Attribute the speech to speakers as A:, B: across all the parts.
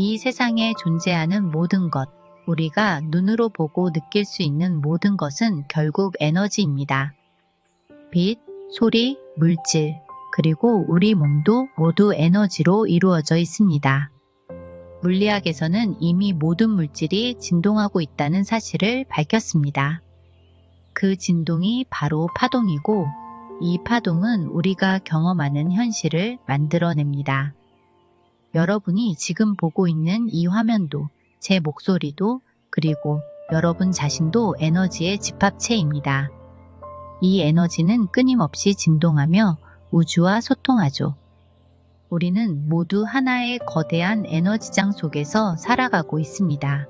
A: 이 세상에 존재하는 모든 것, 우리가 눈으로 보고 느낄 수 있는 모든 것은 결국 에너지입니다. 빛, 소리, 물질, 그리고 우리 몸도 모두 에너지로 이루어져 있습니다. 물리학에서는 이미 모든 물질이 진동하고 있다는 사실을 밝혔습니다. 그 진동이 바로 파동이고, 이 파동은 우리가 경험하는 현실을 만들어냅니다. 여러분이 지금 보고 있는 이 화면도, 제 목소리도, 그리고 여러분 자신도 에너지의 집합체입니다. 이 에너지는 끊임없이 진동하며 우주와 소통하죠. 우리는 모두 하나의 거대한 에너지장 속에서 살아가고 있습니다.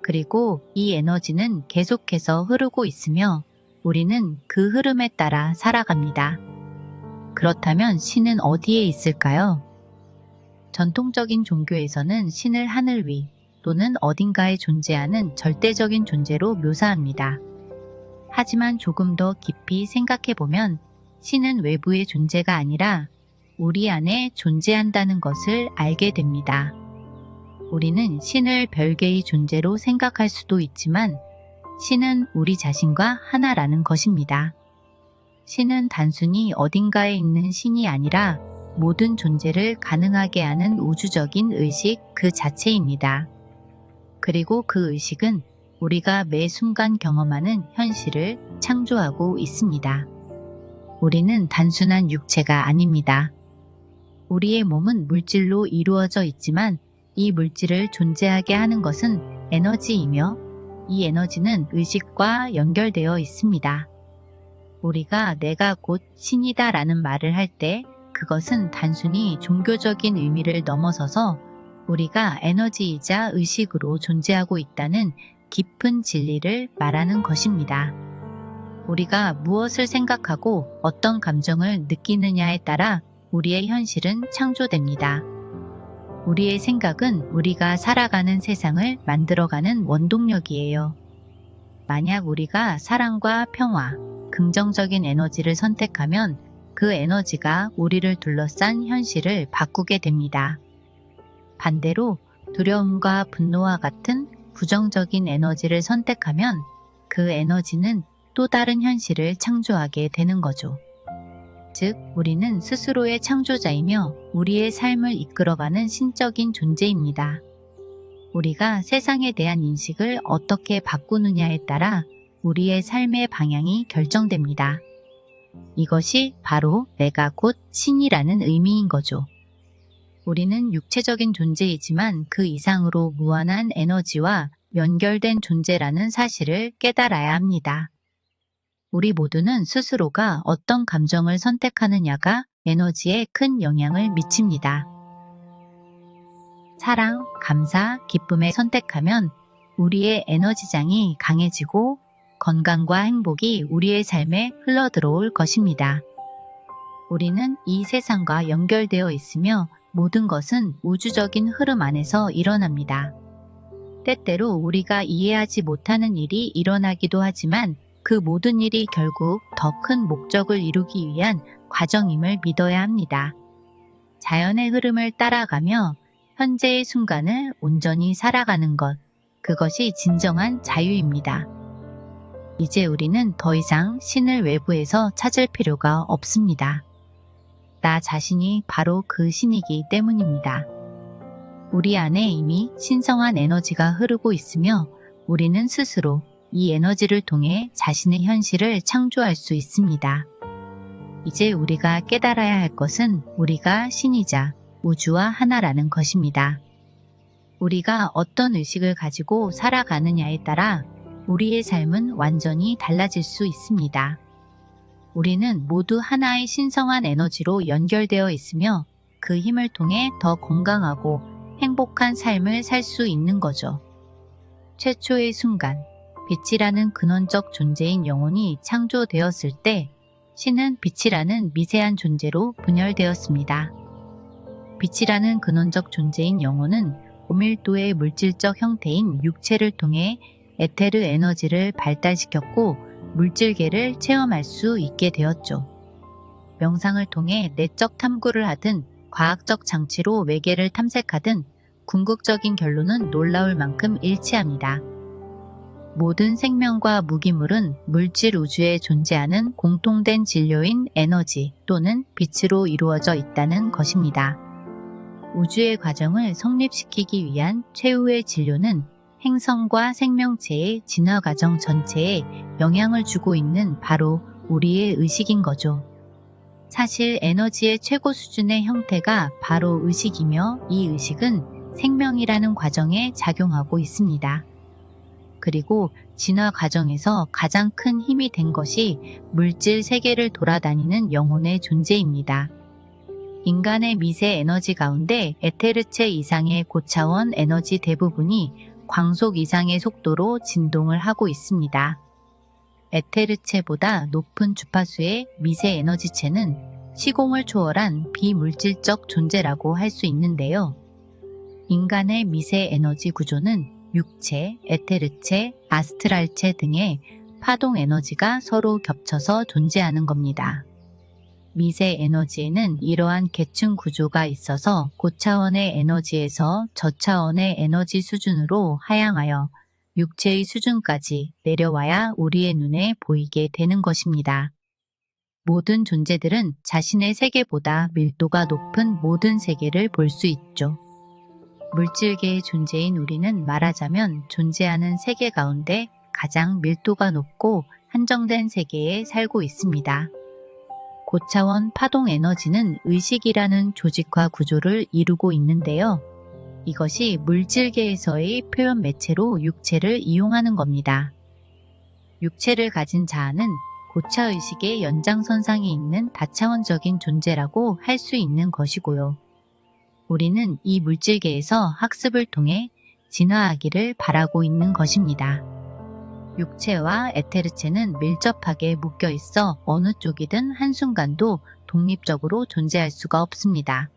A: 그리고 이 에너지는 계속해서 흐르고 있으며 우리는 그 흐름에 따라 살아갑니다. 그렇다면 신은 어디에 있을까요? 전통적인 종교에서는 신을 하늘 위 또는 어딘가에 존재하는 절대적인 존재로 묘사합니다. 하지만 조금 더 깊이 생각해보면 신은 외부의 존재가 아니라 우리 안에 존재한다는 것을 알게 됩니다. 우리는 신을 별개의 존재로 생각할 수도 있지만 신은 우리 자신과 하나라는 것입니다. 신은 단순히 어딘가에 있는 신이 아니라 모든 존재를 가능하게 하는 우주적인 의식 그 자체입니다. 그리고 그 의식은 우리가 매 순간 경험하는 현실을 창조하고 있습니다. 우리는 단순한 육체가 아닙니다. 우리의 몸은 물질로 이루어져 있지만 이 물질을 존재하게 하는 것은 에너지이며 이 에너지는 의식과 연결되어 있습니다. 우리가 내가 곧 신이다 라는 말을 할 때 그것은 단순히 종교적인 의미를 넘어서서 우리가 에너지이자 의식으로 존재하고 있다는 깊은 진리를 말하는 것입니다. 우리가 무엇을 생각하고 어떤 감정을 느끼느냐에 따라 우리의 현실은 창조됩니다. 우리의 생각은 우리가 살아가는 세상을 만들어가는 원동력이에요. 만약 우리가 사랑과 평화, 긍정적인 에너지를 선택하면 그 에너지가 우리를 둘러싼 현실을 바꾸게 됩니다. 반대로 두려움과 분노와 같은 부정적인 에너지를 선택하면 그 에너지는 또 다른 현실을 창조하게 되는 거죠. 즉, 우리는 스스로의 창조자이며 우리의 삶을 이끌어가는 신적인 존재입니다. 우리가 세상에 대한 인식을 어떻게 바꾸느냐에 따라 우리의 삶의 방향이 결정됩니다. 이것이 바로 내가 곧 신이라는 의미인 거죠. 우리는 육체적인 존재이지만 그 이상으로 무한한 에너지와 연결된 존재라는 사실을 깨달아야 합니다. 우리 모두는 스스로가 어떤 감정을 선택하느냐가 에너지에 큰 영향을 미칩니다. 사랑, 감사, 기쁨을 선택하면 우리의 에너지장이 강해지고 건강과 행복이 우리의 삶에 흘러들어올 것입니다. 우리는 이 세상과 연결되어 있으며 모든 것은 우주적인 흐름 안에서 일어납니다. 때때로 우리가 이해하지 못하는 일이 일어나기도 하지만 그 모든 일이 결국 더 큰 목적을 이루기 위한 과정임을 믿어야 합니다. 자연의 흐름을 따라가며 현재의 순간을 온전히 살아가는 것, 그것이 진정한 자유입니다. 이제 우리는 더 이상 신을 외부에서 찾을 필요가 없습니다. 나 자신이 바로 그 신이기 때문입니다. 우리 안에 이미 신성한 에너지가 흐르고 있으며 우리는 스스로 이 에너지를 통해 자신의 현실을 창조할 수 있습니다. 이제 우리가 깨달아야 할 것은 우리가 신이자 우주와 하나라는 것입니다. 우리가 어떤 의식을 가지고 살아가느냐에 따라 우리의 삶은 완전히 달라질 수 있습니다. 우리는 모두 하나의 신성한 에너지로 연결되어 있으며 그 힘을 통해 더 건강하고 행복한 삶을 살 수 있는 거죠. 최초의 순간, 빛이라는 근원적 존재인 영혼이 창조되었을 때 신은 빛이라는 미세한 존재로 분열되었습니다. 빛이라는 근원적 존재인 영혼은 고밀도의 물질적 형태인 육체를 통해 에테르 에너지를 발달시켰고 물질계를 체험할 수 있게 되었죠. 명상을 통해 내적 탐구를 하든 과학적 장치로 외계를 탐색하든 궁극적인 결론은 놀라울 만큼 일치합니다. 모든 생명과 무기물은 물질 우주에 존재하는 공통된 진료인 에너지 또는 빛으로 이루어져 있다는 것입니다. 우주의 과정을 성립시키기 위한 최후의 진료는 행성과 생명체의 진화 과정 전체에 영향을 주고 있는 바로 우리의 의식인 거죠. 사실 에너지의 최고 수준의 형태가 바로 의식이며 이 의식은 생명이라는 과정에 작용하고 있습니다. 그리고 진화 과정에서 가장 큰 힘이 된 것이 물질 세계를 돌아다니는 영혼의 존재입니다. 인간의 미세 에너지 가운데 에테르체 이상의 고차원 에너지 대부분이 광속 이상의 속도로 진동을 하고 있습니다. 에테르체보다 높은 주파수의 미세 에너지체는 시공을 초월한 비물질적 존재라고 할 수 있는데요. 인간의 미세 에너지 구조는 육체, 에테르체, 아스트랄체 등의 파동 에너지가 서로 겹쳐서 존재하는 겁니다. 미세 에너지에는 이러한 계층 구조가 있어서 고차원의 에너지에서 저차원의 에너지 수준으로 하향하여 육체의 수준까지 내려와야 우리의 눈에 보이게 되는 것입니다. 모든 존재들은 자신의 세계보다 밀도가 높은 모든 세계를 볼 수 있죠. 물질계의 존재인 우리는 말하자면 존재하는 세계 가운데 가장 밀도가 높고 한정된 세계에 살고 있습니다. 고차원 파동 에너지는 의식이라는 조직화 구조를 이루고 있는데요. 이것이 물질계에서의 표현 매체로 육체를 이용하는 겁니다. 육체를 가진 자아는 고차의식의 연장선상에 있는 다차원적인 존재라고 할 수 있는 것이고요. 우리는 이 물질계에서 학습을 통해 진화하기를 바라고 있는 것입니다. 육체와 에테르체는 밀접하게 묶여 있어 어느 쪽이든 한순간도 독립적으로 존재할 수가 없습니다.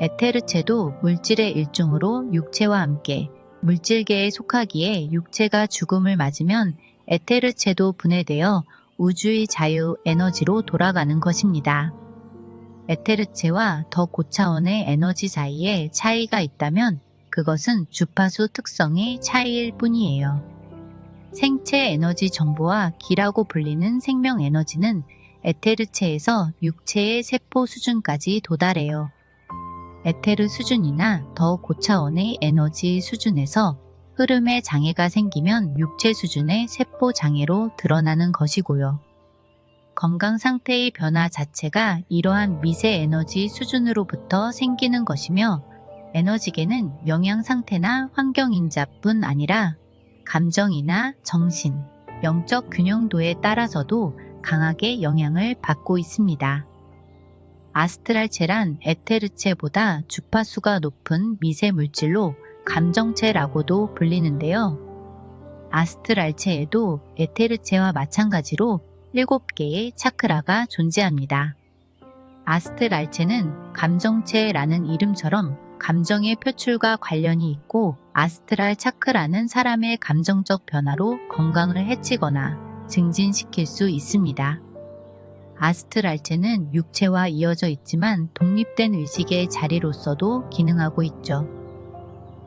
A: 에테르체도 물질의 일종으로 육체와 함께 물질계에 속하기에 육체가 죽음을 맞으면 에테르체도 분해되어 우주의 자유 에너지로 돌아가는 것입니다. 에테르체와 더 고차원의 에너지 사이에 차이가 있다면 그것은 주파수 특성의 차이일 뿐이에요. 생체 에너지 정보와 기라고 불리는 생명 에너지는 에테르체에서 육체의 세포 수준까지 도달해요. 에테르 수준이나 더 고차원의 에너지 수준에서 흐름에 장애가 생기면 육체 수준의 세포 장애로 드러나는 것이고요. 건강 상태의 변화 자체가 이러한 미세 에너지 수준으로부터 생기는 것이며 에너지계는 영양 상태나 환경 인자뿐 아니라 감정이나 정신, 영적 균형도에 따라서도 강하게 영향을 받고 있습니다. 아스트랄체란 에테르체보다 주파수가 높은 미세 물질로 감정체라고도 불리는데요. 아스트랄체에도 에테르체와 마찬가지로 7개의 차크라가 존재합니다. 아스트랄체는 감정체라는 이름처럼 감정의 표출과 관련이 있고 아스트랄 차크라는 사람의 감정적 변화로 건강을 해치거나 증진시킬 수 있습니다. 아스트랄체는 육체와 이어져 있지만 독립된 의식의 자리로서도 기능하고 있죠.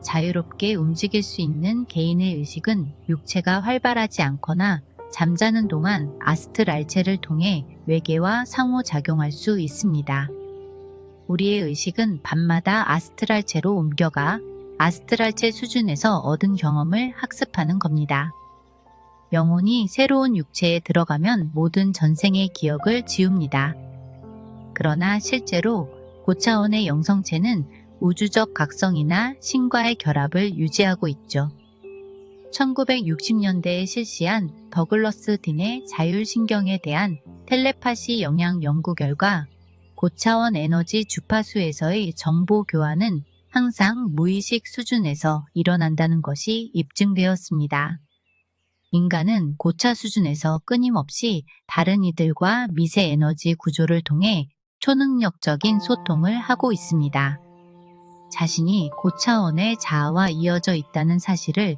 A: 자유롭게 움직일 수 있는 개인의 의식은 육체가 활발하지 않거나 잠자는 동안 아스트랄체를 통해 외계와 상호작용할 수 있습니다. 우리의 의식은 밤마다 아스트랄체로 옮겨가 아스트랄체 수준에서 얻은 경험을 학습하는 겁니다. 영혼이 새로운 육체에 들어가면 모든 전생의 기억을 지웁니다. 그러나 실제로 고차원의 영성체는 우주적 각성이나 신과의 결합을 유지하고 있죠. 1960년대에 실시한 더글러스 딘의 자율신경에 대한 텔레파시 영향 연구 결과 고차원 에너지 주파수에서의 정보 교환은 항상 무의식 수준에서 일어난다는 것이 입증되었습니다. 인간은 고차 수준에서 끊임없이 다른 이들과 미세 에너지 구조를 통해 초능력적인 소통을 하고 있습니다. 자신이 고차원의 자아와 이어져 있다는 사실을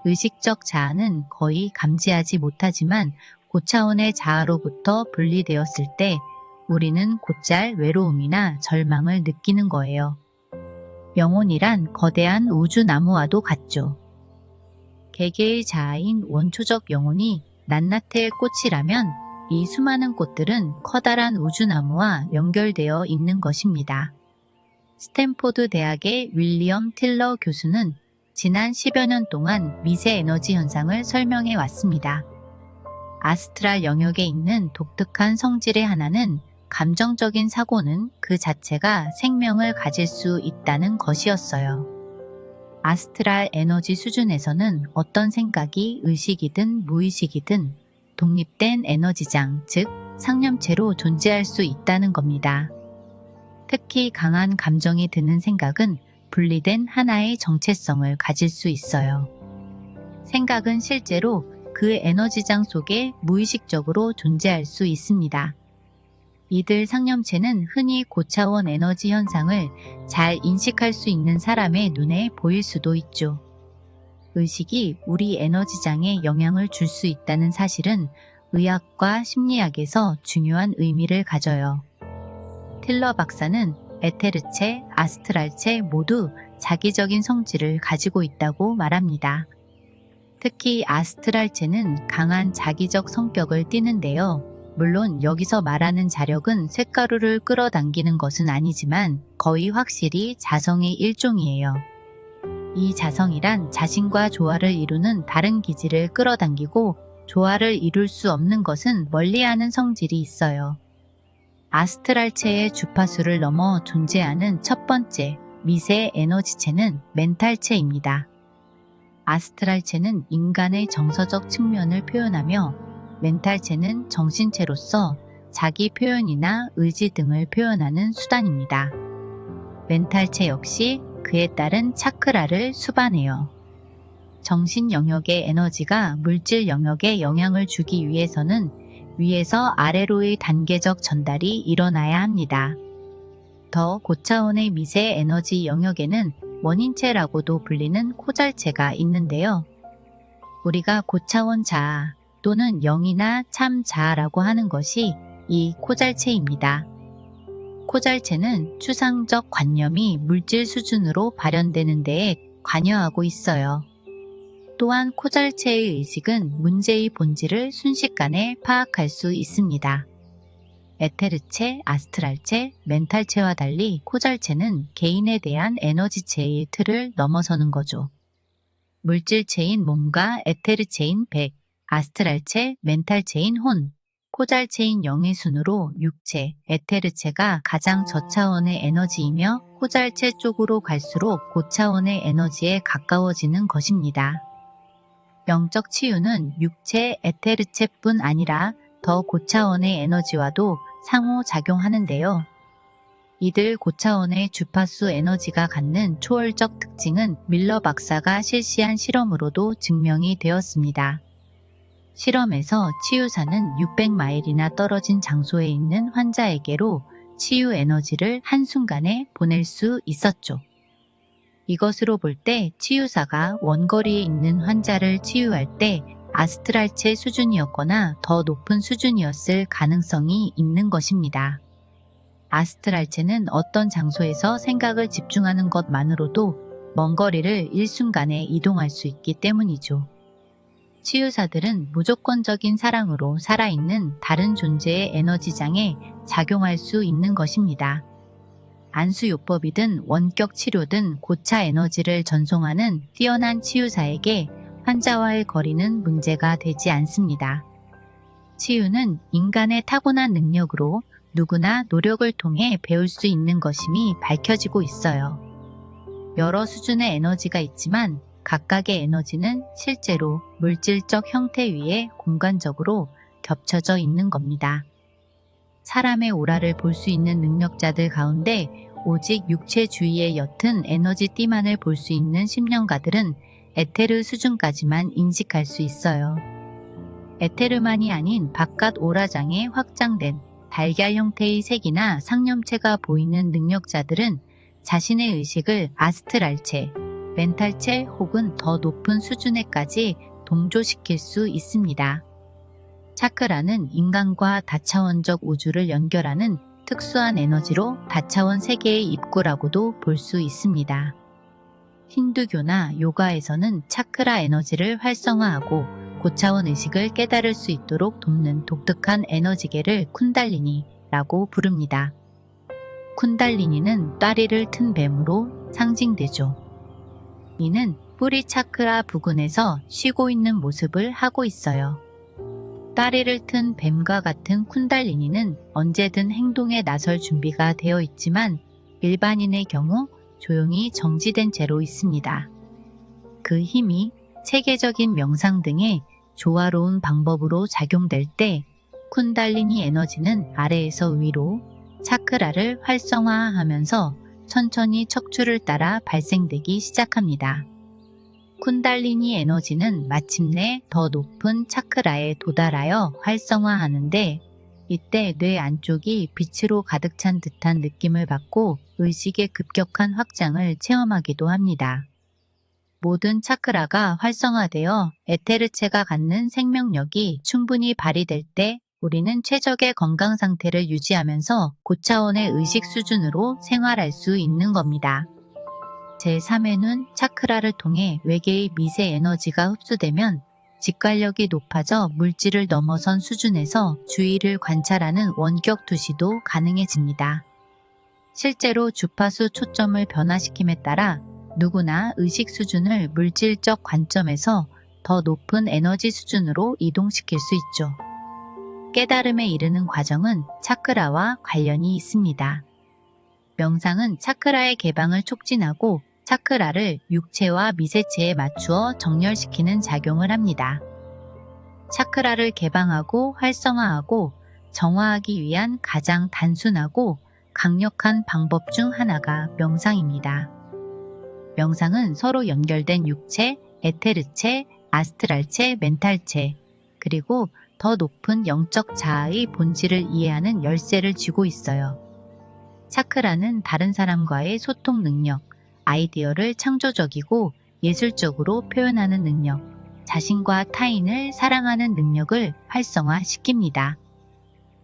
A: 의식적 자아는 거의 감지하지 못하지만 고차원의 자아로부터 분리되었을 때 우리는 곧잘 외로움이나 절망을 느끼는 거예요. 영혼이란 거대한 우주나무와도 같죠. 개개의 자아인 원초적 영혼이 낱낱의 꽃이라면 이 수많은 꽃들은 커다란 우주나무와 연결되어 있는 것입니다. 스탠포드 대학의 윌리엄 틸러 교수는 지난 10여 년 동안 미세 에너지 현상을 설명해 왔습니다. 아스트랄 영역에 있는 독특한 성질의 하나는 감정적인 사고는 그 자체가 생명을 가질 수 있다는 것이었어요. 아스트랄 에너지 수준에서는 어떤 생각이 의식이든 무의식이든 독립된 에너지장, 즉 상념체로 존재할 수 있다는 겁니다. 특히 강한 감정이 드는 생각은 분리된 하나의 정체성을 가질 수 있어요. 생각은 실제로 그 에너지장 속에 무의식적으로 존재할 수 있습니다. 이들 상념체는 흔히 고차원 에너지 현상을 잘 인식할 수 있는 사람의 눈에 보일 수도 있죠. 의식이 우리 에너지장에 영향을 줄 수 있다는 사실은 의학과 심리학에서 중요한 의미를 가져요. 틸러 박사는 에테르체, 아스트랄체 모두 자기적인 성질을 가지고 있다고 말합니다. 특히 아스트랄체는 강한 자기적 성격을 띠는데요. 물론 여기서 말하는 자력은 쇳가루를 끌어당기는 것은 아니지만 거의 확실히 자성의 일종이에요. 이 자성이란 자신과 조화를 이루는 다른 기질을 끌어당기고 조화를 이룰 수 없는 것은 멀리하는 성질이 있어요. 아스트랄체의 주파수를 넘어 존재하는 첫 번째 미세 에너지체는 멘탈체입니다. 아스트랄체는 인간의 정서적 측면을 표현하며 멘탈체는 정신체로서 자기 표현이나 의지 등을 표현하는 수단입니다. 멘탈체 역시 그에 따른 차크라를 수반해요. 정신 영역의 에너지가 물질 영역에 영향을 주기 위해서는 위에서 아래로의 단계적 전달이 일어나야 합니다. 더 고차원의 미세 에너지 영역에는 원인체라고도 불리는 코잘체가 있는데요. 우리가 고차원 자아 또는 영이나 참 자아라고 하는 것이 이 코잘체입니다. 코잘체는 추상적 관념이 물질 수준으로 발현되는 데에 관여하고 있어요. 또한 코잘체의 의식은 문제의 본질을 순식간에 파악할 수 있습니다. 에테르체, 아스트랄체, 멘탈체와 달리 코잘체는 개인에 대한 에너지체의 틀을 넘어서는 거죠. 물질체인 몸과 에테르체인 백, 아스트랄체, 멘탈체인 혼, 코잘체인 영의 순으로 육체, 에테르체가 가장 저차원의 에너지이며 코잘체 쪽으로 갈수록 고차원의 에너지에 가까워지는 것입니다. 영적 치유는 육체, 에테르체뿐 아니라 더 고차원의 에너지와도 상호작용하는데요. 이들 고차원의 주파수 에너지가 갖는 초월적 특징은 밀러 박사가 실시한 실험으로도 증명이 되었습니다. 실험에서 치유사는 600마일이나 떨어진 장소에 있는 환자에게로 치유 에너지를 한순간에 보낼 수 있었죠. 이것으로 볼 때 치유사가 원거리에 있는 환자를 치유할 때 아스트랄체 수준이었거나 더 높은 수준이었을 가능성이 있는 것입니다. 아스트랄체는 어떤 장소에서 생각을 집중하는 것만으로도 먼 거리를 일순간에 이동할 수 있기 때문이죠. 치유사들은 무조건적인 사랑으로 살아있는 다른 존재의 에너지장에 작용할 수 있는 것입니다. 안수요법이든 원격 치료든 고차 에너지를 전송하는 뛰어난 치유사에게 환자와의 거리는 문제가 되지 않습니다. 치유는 인간의 타고난 능력으로 누구나 노력을 통해 배울 수 있는 것임이 밝혀지고 있어요. 여러 수준의 에너지가 있지만 각각의 에너지는 실제로 물질적 형태 위에 공간적으로 겹쳐져 있는 겁니다. 사람의 오라를 볼 수 있는 능력자들 가운데 오직 육체주의의 옅은 에너지띠만을 볼 수 있는 심령가들은 에테르 수준까지만 인식할 수 있어요. 에테르만이 아닌 바깥 오라장에 확장된 달걀 형태의 색이나 상념체가 보이는 능력자들은 자신의 의식을 아스트랄체, 멘탈체 혹은 더 높은 수준에까지 동조시킬 수 있습니다. 차크라는 인간과 다차원적 우주를 연결하는 특수한 에너지로 다차원 세계의 입구라고도 볼 수 있습니다. 힌두교나 요가에서는 차크라 에너지를 활성화하고 고차원 의식을 깨달을 수 있도록 돕는 독특한 에너지계를 쿤달리니라고 부릅니다. 쿤달리니는 다리를 튼 뱀으로 상징되죠. 이는 뿌리 차크라 부근에서 쉬고 있는 모습을 하고 있어요. 다리를 튼 뱀과 같은 쿤달리니는 언제든 행동에 나설 준비가 되어 있지만 일반인의 경우 조용히 정지된 채로 있습니다. 그 힘이 체계적인 명상 등의 조화로운 방법으로 작용될 때 쿤달리니 에너지는 아래에서 위로 차크라를 활성화하면서 천천히 척추를 따라 발생되기 시작합니다. 쿤달리니 에너지는 마침내 더 높은 차크라에 도달하여 활성화하는데 이때 뇌 안쪽이 빛으로 가득 찬 듯한 느낌을 받고 의식의 급격한 확장을 체험하기도 합니다. 모든 차크라가 활성화되어 에테르체가 갖는 생명력이 충분히 발휘될 때 우리는 최적의 건강 상태를 유지하면서 고차원의 의식 수준으로 생활할 수 있는 겁니다. 제3회는 차크라를 통해 외계의 미세 에너지가 흡수되면 직관력이 높아져 물질을 넘어선 수준에서 주위를 관찰하는 원격 투시도 가능해집니다. 실제로 주파수 초점을 변화시킴에 따라 누구나 의식 수준을 물질적 관점에서 더 높은 에너지 수준으로 이동시킬 수 있죠. 깨달음에 이르는 과정은 차크라와 관련이 있습니다. 명상은 차크라의 개방을 촉진하고 차크라를 육체와 미세체에 맞추어 정렬시키는 작용을 합니다. 차크라를 개방하고 활성화하고 정화하기 위한 가장 단순하고 강력한 방법 중 하나가 명상입니다. 명상은 서로 연결된 육체, 에테르체, 아스트랄체, 멘탈체, 그리고 더 높은 영적 자아의 본질을 이해하는 열쇠를 쥐고 있어요. 차크라는 다른 사람과의 소통 능력, 아이디어를 창조적이고 예술적으로 표현하는 능력, 자신과 타인을 사랑하는 능력을 활성화시킵니다.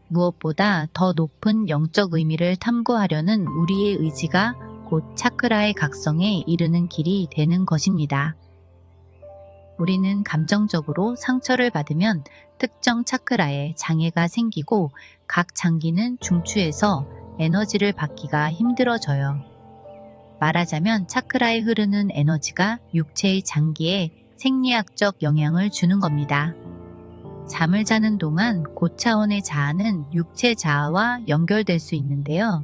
A: 무엇보다 더 높은 영적 의미를 탐구하려는 우리의 의지가 곧 차크라의 각성에 이르는 길이 되는 것입니다. 우리는 감정적으로 상처를 받으면 특정 차크라에 장애가 생기고 각 장기는 중추에서 에너지를 받기가 힘들어져요. 말하자면 차크라에 흐르는 에너지가 육체의 장기에 생리학적 영향을 주는 겁니다. 잠을 자는 동안 고차원의 자아는 육체 자아와 연결될 수 있는데요.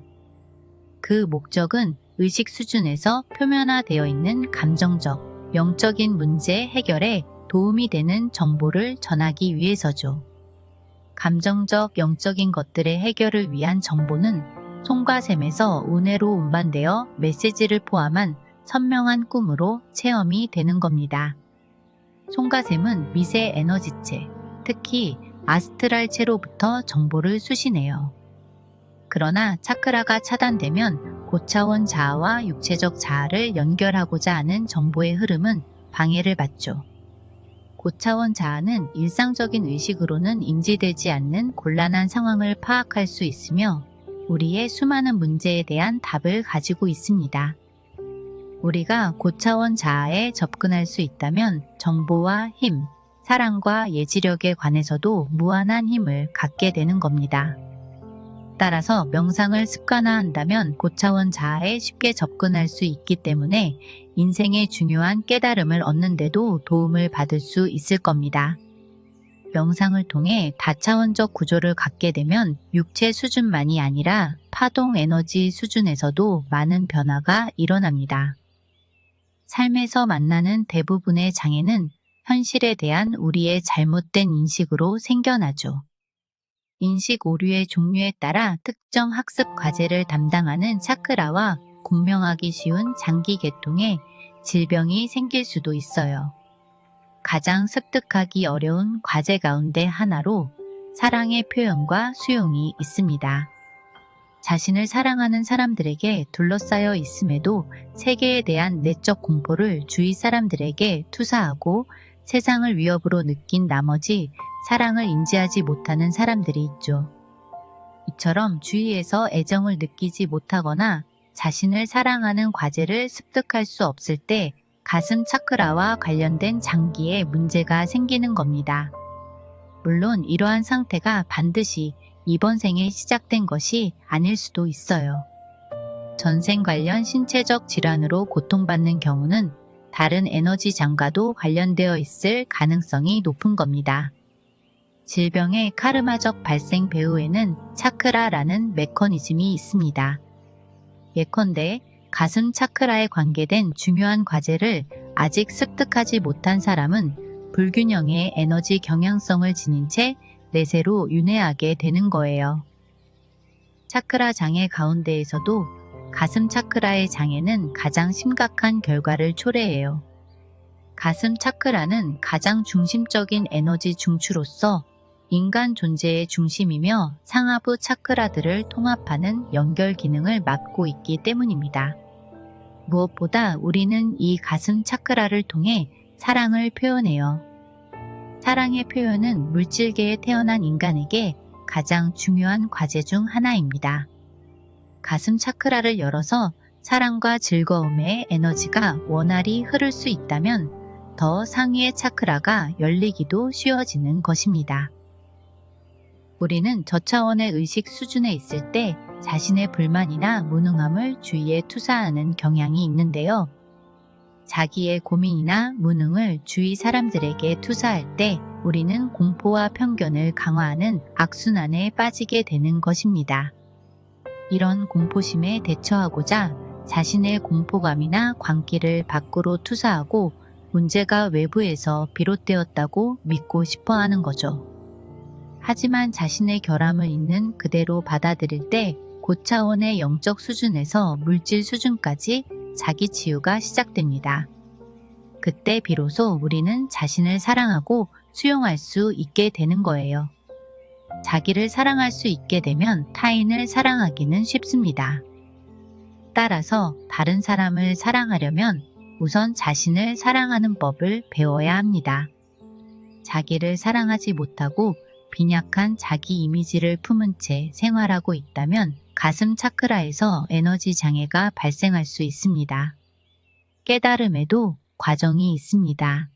A: 그 목적은 의식 수준에서 표면화되어 있는 감정적, 영적인 문제 해결에 도움이 되는 정보를 전하기 위해서죠. 감정적, 영적인 것들의 해결을 위한 정보는 손과 셈에서 운해로 운반되어 메시지를 포함한 선명한 꿈으로 체험이 되는 겁니다. 손과 셈은 미세 에너지체, 특히 아스트랄체로부터 정보를 수신해요. 그러나 차크라가 차단되면 고차원 자아와 육체적 자아를 연결하고자 하는 정보의 흐름은 방해를 받죠. 고차원 자아는 일상적인 의식으로는 인지되지 않는 곤란한 상황을 파악할 수 있으며 우리의 수많은 문제에 대한 답을 가지고 있습니다. 우리가 고차원 자아에 접근할 수 있다면 정보와 힘, 사랑과 예지력에 관해서도 무한한 힘을 갖게 되는 겁니다. 따라서 명상을 습관화한다면 고차원 자아에 쉽게 접근할 수 있기 때문에 인생의 중요한 깨달음을 얻는데도 도움을 받을 수 있을 겁니다. 명상을 통해 다차원적 구조를 갖게 되면 육체 수준만이 아니라 파동 에너지 수준에서도 많은 변화가 일어납니다. 삶에서 만나는 대부분의 장애는 현실에 대한 우리의 잘못된 인식으로 생겨나죠. 인식 오류의 종류에 따라 특정 학습 과제를 담당하는 차크라와 공명하기 쉬운 장기 계통에 질병이 생길 수도 있어요. 가장 습득하기 어려운 과제 가운데 하나로 사랑의 표현과 수용이 있습니다. 자신을 사랑하는 사람들에게 둘러싸여 있음에도 세계에 대한 내적 공포를 주위 사람들에게 투사하고 세상을 위협으로 느낀 나머지 사랑을 인지하지 못하는 사람들이 있죠. 이처럼 주위에서 애정을 느끼지 못하거나 자신을 사랑하는 과제를 습득할 수 없을 때 가슴 차크라와 관련된 장기에 문제가 생기는 겁니다. 물론 이러한 상태가 반드시 이번 생에 시작된 것이 아닐 수도 있어요. 전생 관련 신체적 질환으로 고통받는 경우는 다른 에너지장과도 관련되어 있을 가능성이 높은 겁니다. 질병의 카르마적 발생 배후에는 차크라라는 메커니즘이 있습니다. 예컨대 가슴 차크라에 관계된 중요한 과제를 아직 습득하지 못한 사람은 불균형의 에너지 경향성을 지닌 채 내세로 윤회하게 되는 거예요. 차크라 장애 가운데에서도 가슴 차크라의 장애는 가장 심각한 결과를 초래해요. 가슴 차크라는 가장 중심적인 에너지 중추로서 인간 존재의 중심이며 상하부 차크라들을 통합하는 연결 기능을 맡고 있기 때문입니다. 무엇보다 우리는 이 가슴 차크라를 통해 사랑을 표현해요. 사랑의 표현은 물질계에 태어난 인간에게 가장 중요한 과제 중 하나입니다. 가슴 차크라를 열어서 사랑과 즐거움의 에너지가 원활히 흐를 수 있다면 더 상위의 차크라가 열리기도 쉬워지는 것입니다. 우리는 저차원의 의식 수준에 있을 때 자신의 불만이나 무능함을 주위에 투사하는 경향이 있는데요. 자기의 고민이나 무능을 주위 사람들에게 투사할 때 우리는 공포와 편견을 강화하는 악순환에 빠지게 되는 것입니다. 이런 공포심에 대처하고자 자신의 공포감이나 광기를 밖으로 투사하고 문제가 외부에서 비롯되었다고 믿고 싶어 하는 거죠. 하지만 자신의 결함을 있는 그대로 받아들일 때 고차원의 영적 수준에서 물질 수준까지 자기 치유가 시작됩니다. 그때 비로소 우리는 자신을 사랑하고 수용할 수 있게 되는 거예요. 자기를 사랑할 수 있게 되면 타인을 사랑하기는 쉽습니다. 따라서 다른 사람을 사랑하려면 우선 자신을 사랑하는 법을 배워야 합니다. 자기를 사랑하지 못하고 빈약한 자기 이미지를 품은 채 생활하고 있다면 가슴 차크라에서 에너지 장애가 발생할 수 있습니다. 깨달음에도 과정이 있습니다.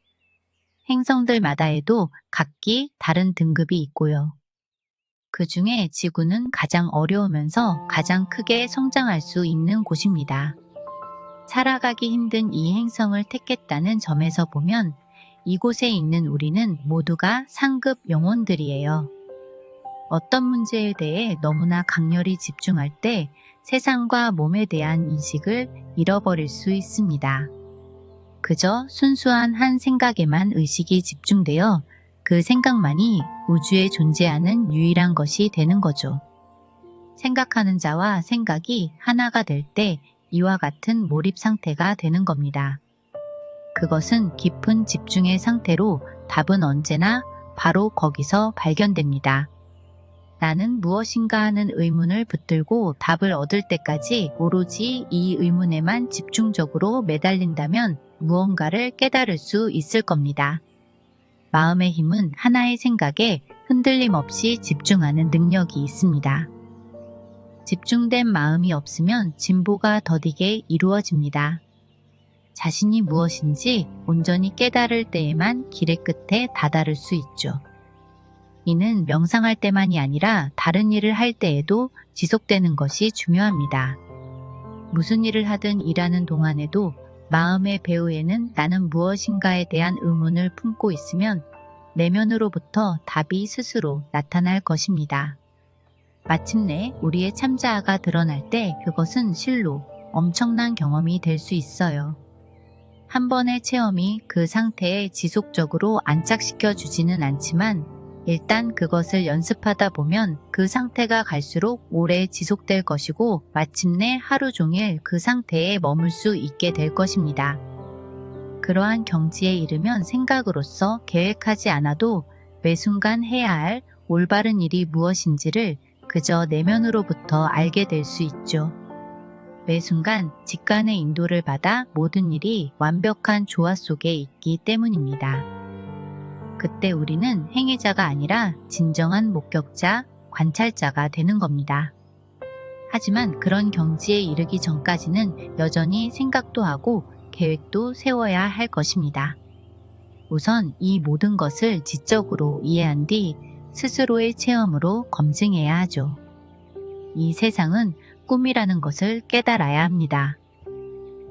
A: 행성들마다에도 각기 다른 등급이 있고요. 그 중에 지구는 가장 어려우면서 가장 크게 성장할 수 있는 곳입니다. 살아가기 힘든 이 행성을 택했다는 점에서 보면 이곳에 있는 우리는 모두가 상급 영혼들이에요. 어떤 문제에 대해 너무나 강렬히 집중할 때 세상과 몸에 대한 인식을 잃어버릴 수 있습니다. 그저 순수한 한 생각에만 의식이 집중되어 그 생각만이 우주에 존재하는 유일한 것이 되는 거죠. 생각하는 자와 생각이 하나가 될 때 이와 같은 몰입 상태가 되는 겁니다. 그것은 깊은 집중의 상태로 답은 언제나 바로 거기서 발견됩니다. 나는 무엇인가 하는 의문을 붙들고 답을 얻을 때까지 오로지 이 의문에만 집중적으로 매달린다면 무언가를 깨달을 수 있을 겁니다. 마음의 힘은 하나의 생각에 흔들림 없이 집중하는 능력이 있습니다. 집중된 마음이 없으면 진보가 더디게 이루어집니다. 자신이 무엇인지 온전히 깨달을 때에만 길의 끝에 다다를 수 있죠. 이는 명상할 때만이 아니라 다른 일을 할 때에도 지속되는 것이 중요합니다. 무슨 일을 하든 일하는 동안에도 마음의 배후에는 나는 무엇인가에 대한 의문을 품고 있으면 내면으로부터 답이 스스로 나타날 것입니다. 마침내 우리의 참자아가 드러날 때 그것은 실로 엄청난 경험이 될 수 있어요. 한 번의 체험이 그 상태에 지속적으로 안착시켜 주지는 않지만 일단 그것을 연습하다 보면 그 상태가 갈수록 오래 지속될 것이고 마침내 하루 종일 그 상태에 머물 수 있게 될 것입니다. 그러한 경지에 이르면 생각으로서 계획하지 않아도 매 순간 해야 할 올바른 일이 무엇인지를 그저 내면으로부터 알게 될 수 있죠. 매 순간 직관의 인도를 받아 모든 일이 완벽한 조화 속에 있기 때문입니다. 그때 우리는 행위자가 아니라 진정한 목격자, 관찰자가 되는 겁니다. 하지만 그런 경지에 이르기 전까지는 여전히 생각도 하고 계획도 세워야 할 것입니다. 우선 이 모든 것을 지적으로 이해한 뒤 스스로의 체험으로 검증해야 하죠. 이 세상은 꿈이라는 것을 깨달아야 합니다.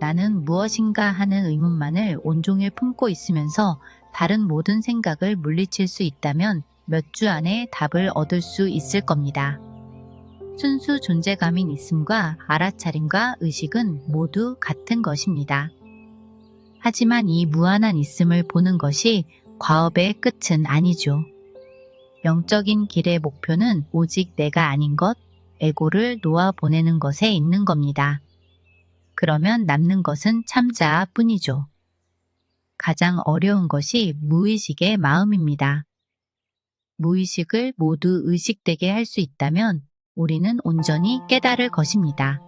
A: 나는 무엇인가 하는 의문만을 온종일 품고 있으면서 다른 모든 생각을 물리칠 수 있다면 몇 주 안에 답을 얻을 수 있을 겁니다. 순수 존재감인 있음과 알아차림과 의식은 모두 같은 것입니다. 하지만 이 무한한 있음을 보는 것이 과업의 끝은 아니죠. 영적인 길의 목표는 오직 내가 아닌 것, 에고를 놓아보내는 것에 있는 겁니다. 그러면 남는 것은 참자뿐이죠. 가장 어려운 것이 무의식의 마음입니다. 무의식을 모두 의식되게 할 수 있다면 우리는 온전히 깨달을 것입니다.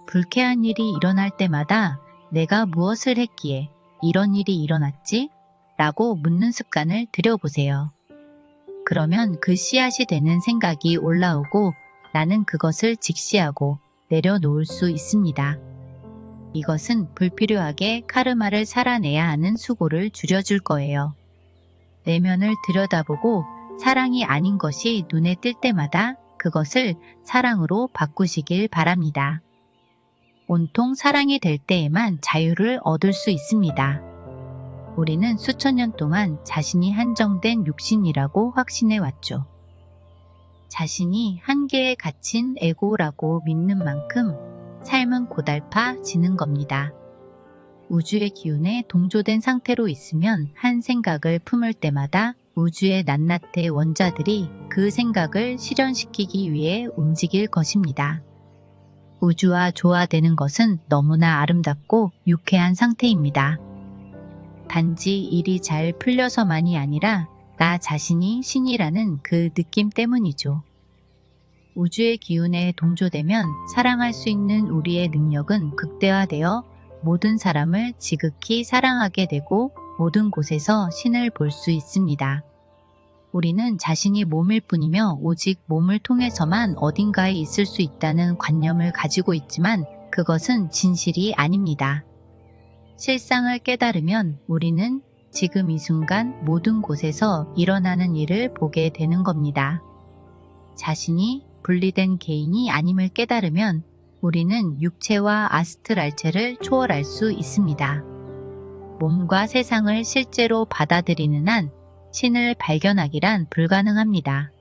A: 불쾌한 일이 일어날 때마다 내가 무엇을 했기에 이런 일이 일어났지? 라고 묻는 습관을 들여보세요. 그러면 그 씨앗이 되는 생각이 올라오고 나는 그것을 직시하고 내려놓을 수 있습니다. 이것은 불필요하게 카르마를 살아내야 하는 수고를 줄여줄 거예요. 내면을 들여다보고 사랑이 아닌 것이 눈에 띌 때마다 그것을 사랑으로 바꾸시길 바랍니다. 온통 사랑이 될 때에만 자유를 얻을 수 있습니다. 우리는 수천 년 동안 자신이 한정된 육신이라고 확신해 왔죠. 자신이 한계에 갇힌 에고라고 믿는 만큼 삶은 고달파지는 겁니다. 우주의 기운에 동조된 상태로 있으면 한 생각을 품을 때마다 우주의 낱낱의 원자들이 그 생각을 실현시키기 위해 움직일 것입니다. 우주와 조화되는 것은 너무나 아름답고 유쾌한 상태입니다. 단지 일이 잘 풀려서만이 아니라 나 자신이 신이라는 그 느낌 때문이죠. 우주의 기운에 동조되면 사랑할 수 있는 우리의 능력은 극대화되어 모든 사람을 지극히 사랑하게 되고 모든 곳에서 신을 볼 수 있습니다. 우리는 자신이 몸일 뿐이며 오직 몸을 통해서만 어딘가에 있을 수 있다는 관념을 가지고 있지만 그것은 진실이 아닙니다. 실상을 깨달으면 우리는 지금 이 순간 모든 곳에서 일어나는 일을 보게 되는 겁니다. 자신이 분리된 개인이 아님을 깨달으면 우리는 육체와 아스트랄체를 초월할 수 있습니다. 몸과 세상을 실제로 받아들이는 한 신을 발견하기란 불가능합니다.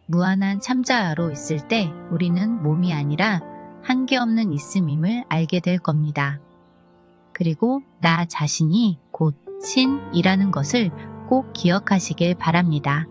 A: 무한한 참자아로 있을 때 우리는 몸이 아니라 한계없는 있음임을 알게 될 겁니다. 그리고 나 자신이 곧 신이라는 것을 꼭 기억하시길 바랍니다.